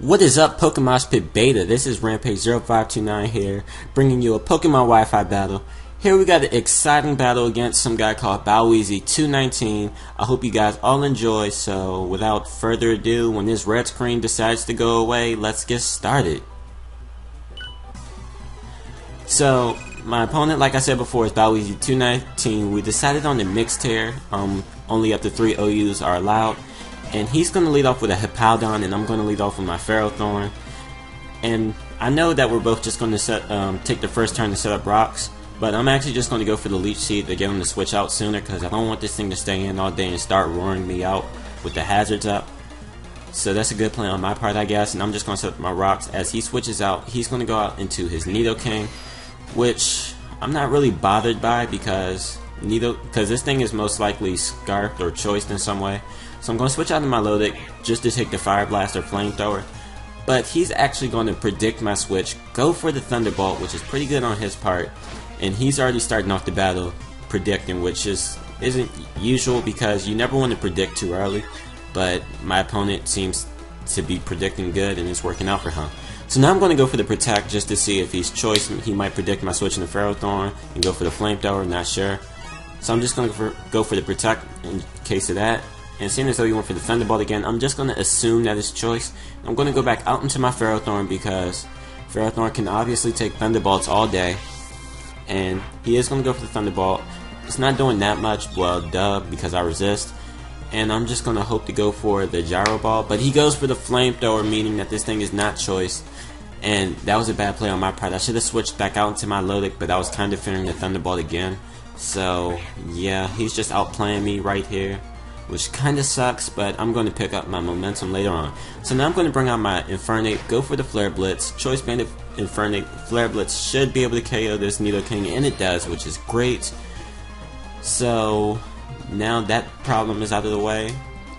What is up, PokeMoshPitBeta? This is Rampage0529 here, bringing you a Pokemon Wi-Fi battle. Here we got an exciting battle against some guy called Baoweezy219. I hope you guys all enjoy, so without further ado, when this red screen decides to go away, let's get started. So, my opponent, like I said before, is Baoweezy219. We decided on the mixed tier, only up to 3 OUs are allowed. And he's going to lead off with a Hippowdon, and I'm going to lead off with my Ferrothorn. And I know that we're both just going to take the first turn to set up rocks, but I'm actually just going to go for the Leech Seed to get him to switch out sooner, because I don't want this thing to stay in all day and start roaring me out with the hazards up. So that's a good plan on my part, I guess, and I'm just going to set up my rocks. As he switches out, he's going to go out into his Nidoking, which I'm not really bothered by because this thing is most likely scarfed or choiced in some way. So I'm going to switch out to my Lodic just to take the Fire Blast or Flamethrower. But he's actually going to predict my switch, go for the Thunderbolt, which is pretty good on his part. And he's already starting off the battle predicting, which isn't usual because you never want to predict too early. But my opponent seems to be predicting good and it's working out for him. So now I'm going to go for the Protect just to see if he's choiced. He might predict my switch in the Ferrothorn and go for the Flamethrower, not sure. So I'm just going to go for the Protect in case of that. And seeing as though he went for the Thunderbolt again, I'm just going to assume that it's choice. I'm going to go back out into my Ferrothorn because Ferrothorn can obviously take Thunderbolts all day. And he is going to go for the Thunderbolt. It's not doing that much, well, duh, because I resist. And I'm just going to hope to go for the Gyro Ball. But he goes for the Flamethrower, meaning that this thing is not choice. And that was a bad play on my part. I should have switched back out into my Lodic, but I was kind of fearing the Thunderbolt again. So, yeah, he's just outplaying me right here, which kind of sucks, but I'm going to pick up my momentum later on. So now I'm going to bring out my Infernape, go for the Flare Blitz. Choice Banded Infernape, Flare Blitz should be able to KO this Nidoking, and it does, which is great. So now that problem is out of the way,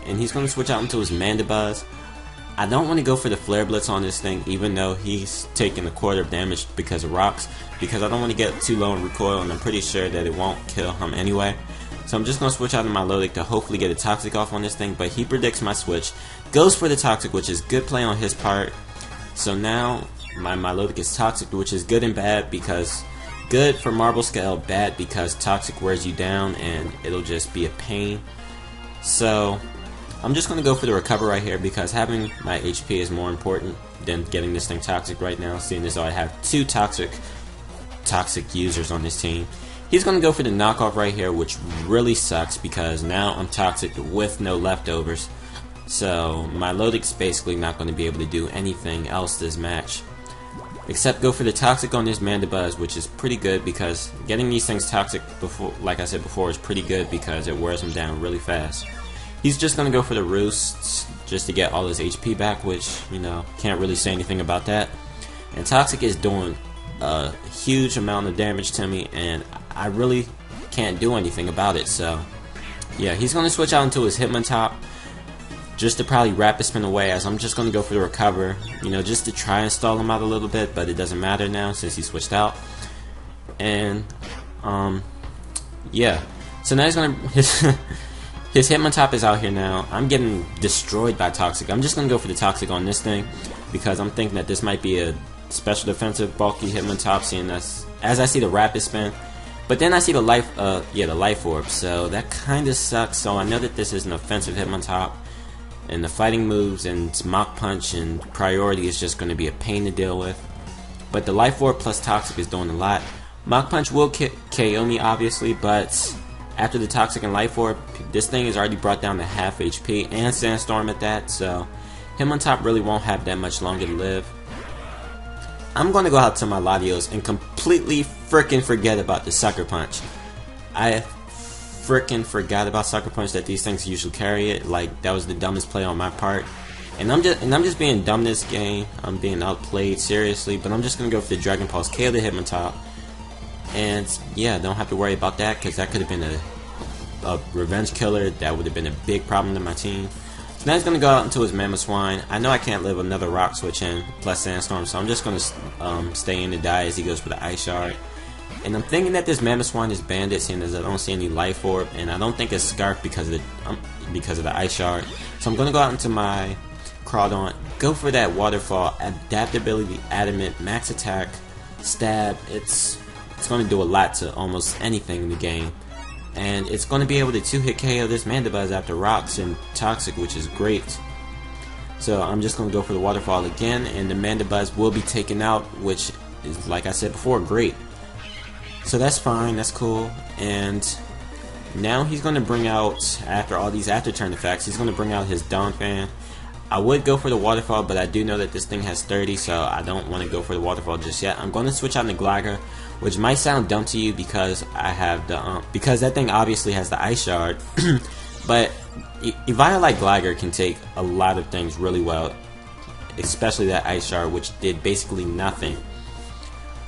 and he's going to switch out into his Mandibuzz. I don't want to go for the Flare Blitz on this thing, even though he's taking a quarter of damage because of rocks, because I don't want to get too low in recoil, and I'm pretty sure that it won't kill him anyway. So I'm just going to switch out of my Lodic to hopefully get a Toxic off on this thing, but he predicts my switch, goes for the Toxic, which is good play on his part. So now my Lodic is Toxic, which is good and bad, because good for Marble Scale, bad because Toxic wears you down and it'll just be a pain. So I'm just going to go for the Recover right here because having my HP is more important than getting this thing Toxic right now, seeing as though I have 2 Toxic users on this team. He's going to go for the Knockoff right here, which really sucks because now I'm Toxic with no leftovers. So my Lodic's basically not going to be able to do anything else this match, except go for the Toxic on this Mandibuzz, which is pretty good because getting these things Toxic before, like I said before, is pretty good because it wears them down really fast. He's just going to go for the Roosts just to get all his HP back, which, you know, can't really say anything about that. And Toxic is doing a huge amount of damage to me, and I really can't do anything about it. So yeah, he's going to switch out into his Hitmontop just to probably Rapid Spin away, as I'm just going to go for the Recover, you know, just to try and stall him out a little bit, but it doesn't matter now since he switched out. And yeah, so now he's going to his Hitmontop is out here now. I'm getting destroyed by Toxic. I'm just going to go for the Toxic on this thing because I'm thinking that this might be a special defensive bulky Hitmontop, seeing as I see the Rapid Spin. But then I see the Life Orb, so that kind of sucks. So I know that this is an offensive Hitmontop, and the fighting moves and Mach Punch and Priority is just going to be a pain to deal with. But the Life Orb plus Toxic is doing a lot. Mach Punch will KO me, obviously, but after the Toxic and Life Orb, this thing is already brought down to half HP, and Sandstorm at that, so Hitmontop really won't have that much longer to live. I'm going to go out to my Latios and completely frickin' forget about the Sucker Punch. I frickin' forgot about Sucker Punch, that these things usually carry it. Like, that was the dumbest play on my part. And I'm just being dumb this game. I'm being outplayed, seriously. But I'm just going to go for the Dragon Pulse, KO the Hitmontop. And yeah, don't have to worry about that because that could have been a revenge killer. That would have been a big problem to my team. So now he's going to go out into his Mamoswine. I know I can't live another Rock Switch in, plus Sandstorm, so I'm just going to stay in and die as he goes for the Ice Shard. And I'm thinking that this Mamoswine is banded, seeing as I don't see any Life Orb, and I don't think it's Scarf because of the Ice Shard. So I'm going to go out into my Crawdaunt, go for that waterfall, adaptability, adamant, max attack, stab. It's going to do a lot to almost anything in the game. And it's going to be able to 2-hit KO this Mandibuzz after rocks and toxic, which is great. So I'm just going to go for the waterfall again, and the Mandibuzz will be taken out, which is, like I said before, great. So that's fine, that's cool. And now he's going to bring out, after all these after turn effects, he's going to bring out his Donphan. I would go for the waterfall, but I do know that this thing has 30, so I don't want to go for the waterfall just yet. I'm going to switch out the Gligar, which might sound dumb to you because I have the because that thing obviously has the Ice Shard. But Eviolite Gligar can take a lot of things really well, especially that Ice Shard, which did basically nothing.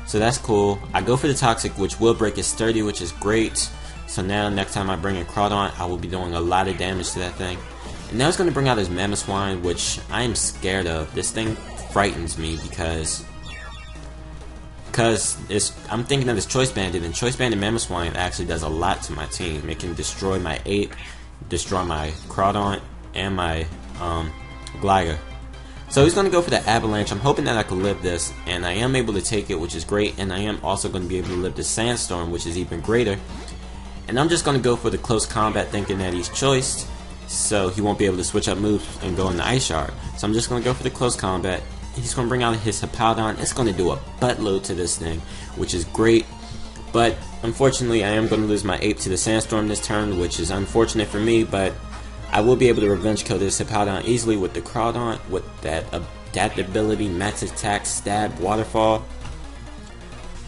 So that's cool. I go for the Toxic, which will break his 30, which is great. So now next time I bring in Crawdaunt, I will be doing a lot of damage to that thing. And now it's going to bring out his Mamoswine, which I am scared of. This thing frightens me because I'm thinking of his Choice Banded, and Choice Banded Mamoswine actually does a lot to my team. It can destroy my Ape, destroy my Crawdaunt, and my Gligar. So he's going to go for the Avalanche. I'm hoping that I can live this, and I am able to take it, which is great, and I am also going to be able to live the Sandstorm, which is even greater. And I'm just going to go for the Close Combat, thinking that he's choiced, so he won't be able to switch up moves and go in the Ice Shard. So I'm just going to go for the Close Combat. He's going to bring out his Hippowdon. It's going to do a buttload to this thing, which is great. But unfortunately, I am going to lose my Ape to the Sandstorm this turn, which is unfortunate for me, but I will be able to revenge kill this Hippowdon easily with the Crawdaunt, with that adaptability, max attack, stab, waterfall.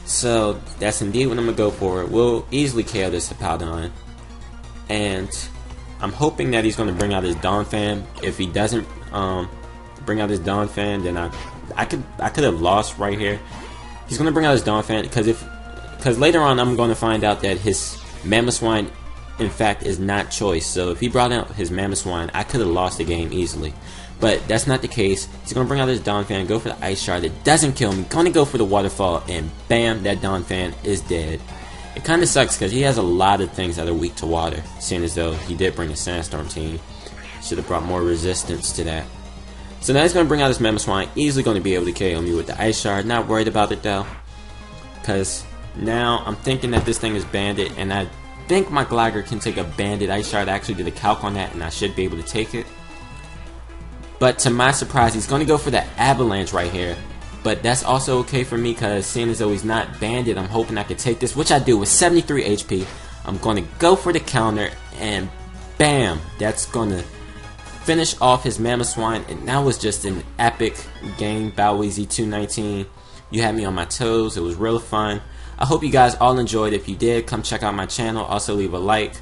So that's indeed what I'm going to go for. We'll easily KO this Hippowdon. And I'm hoping that he's going to bring out his Donphan. If he doesn't bring out his Donphan, then I could have lost right here. He's going to bring out his Donphan because later on I'm going to find out that his Mamoswine in fact is not choice. So if he brought out his Mamoswine, I could have lost the game easily. But that's not the case. He's going to bring out his Donphan, go for the Ice Shard. It doesn't kill me. Going to go for the waterfall, and bam, that Donphan is dead. It kind of sucks because he has a lot of things that are weak to water, seeing as though he did bring a Sandstorm team. Should have brought more resistance to that. So now he's going to bring out his Mamoswine, easily going to be able to KO me with the Ice Shard. Not worried about it though, because now I'm thinking that this thing is banded, and I think my Gligar can take a banded Ice Shard. I actually did a calc on that, and I should be able to take it. But to my surprise, he's going to go for the Avalanche right here. But that's also okay for me, because seeing as though he's not banded, I'm hoping I can take this, which I do with 73 HP. I'm going to go for the counter, and bam, that's going to finish off his Mamoswine. And that was just an epic game, Baoweezy219. You had me on my toes. It was real fun. I hope you guys all enjoyed. If you did, come check out my channel. Also leave a like,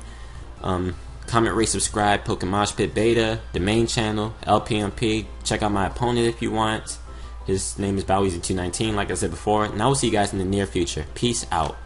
comment, rate, subscribe. PokeMoshPitBeta, the main channel, LPMP. Check out my opponent if you want. His name is Baoweezy219, like I said before. And I will see you guys in the near future. Peace out.